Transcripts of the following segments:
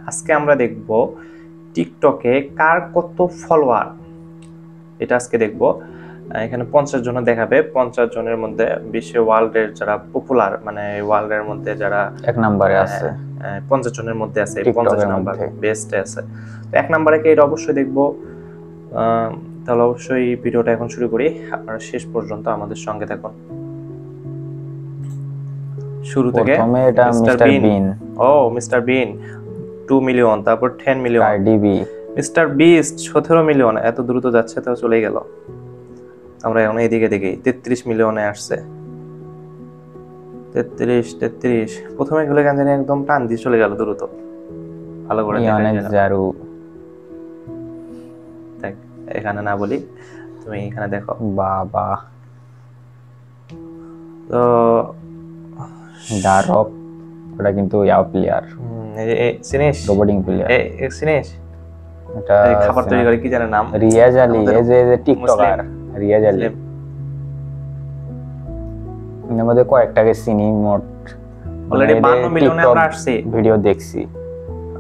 আজকে আমরা দেখব টিকটকে কার কত ফলোয়ার, এটা আজকে দেখব। এখানে 50 জন দেখাবে, 50 জনের মধ্যে বিশ্বে ওয়ার্ল্ডের যারা পপুলার, মানে ওয়ার্ল্ডের মধ্যে যারা এক নম্বরে আছে, 50 জনের মধ্যে আছে, 50 টিকটকের নাম্বার মধ্যে। বেস্টে আছে। তো 1 নম্বরে কে, এটা অবশ্যই দেখব। তাহলে অবশ্যই ভিডিওটা এখন শুরু করি, আপনারা শেষ পর্যন্ত আমাদের সঙ্গে থাকুন। শুরু থেকে প্রথমে এটা মিস্টার বিন। ও মিস্টার বিন 2 মিলিয়ন, তারপর 10 million. Cardi B. Mister Beast 17 million, এত দ্রুত যাচ্ছে তো চলেই গেল। আমরা এখন এইদিকে দেখি 33 মিলিয়নে আসছে। 33 প্রথমে গুলো গান জানি একদম টান দিয়ে চলে গেল দ্রুত, ভালো করে দেখা যায়। জারু দেখ, এখানে না বলি, তুমি এখানে দেখো। বাবা তো দারক, ওটা কিন্তু ইয়াও প্লেয়ার, সিনেশ রোবটিং প্লেয়ার। সিনেশ এটা খাবার তৈরি করে, কি জানে নাম? রিয়াজ আলী, এই যে টিকটকার রিয়াজ আলী। এর মধ্যে কয়েকটাকে চিনি, মোট অলরেডি 52 মিলিয়নে আমরা আসছি, ভিডিও দেখছি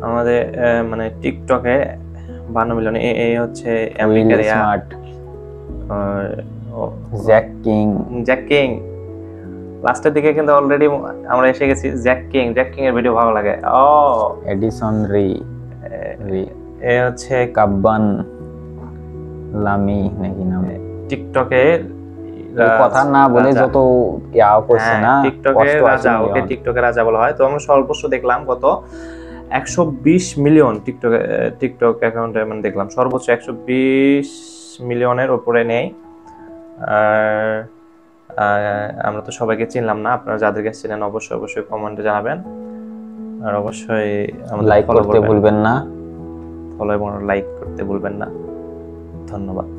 আমাদের মানে টিকটকে 52 মিলিয়ন। এই হচ্ছে আমেরিকার স্মার্ট জ্যাক কিং। লাস্টের দিকে কিন্তু অলরেডি আমরা এসে গেছি জ্যাক কিং এর ভিডিও ভালো লাগে। ও এডিসন রি এই হচ্ছে কাব্বান লামি নাকি নাম। টিকটকে কথা না বলে যত ইয়াও করছে না, টিকটকের রাজা, ওকে টিকটকের রাজা বলা হয়। তো আমরা সর্বোচ্চ দেখলাম কত, 120 মিলিয়ন টিকটক অ্যাকাউন্টে মানে দেখলাম সর্বোচ্চ 120 মিলিয়নের উপরে নেই। আর আমরা তো সবাইকে চিনলাম না, আপনারা যাদেরকে চিনেন অবশ্যই কমেন্টে জানাবেন। আর অবশ্যই আমাদের লাইক করতে ভুলবেন না, ফলো এবং লাইক করতে ভুলবেন না। ধন্যবাদ।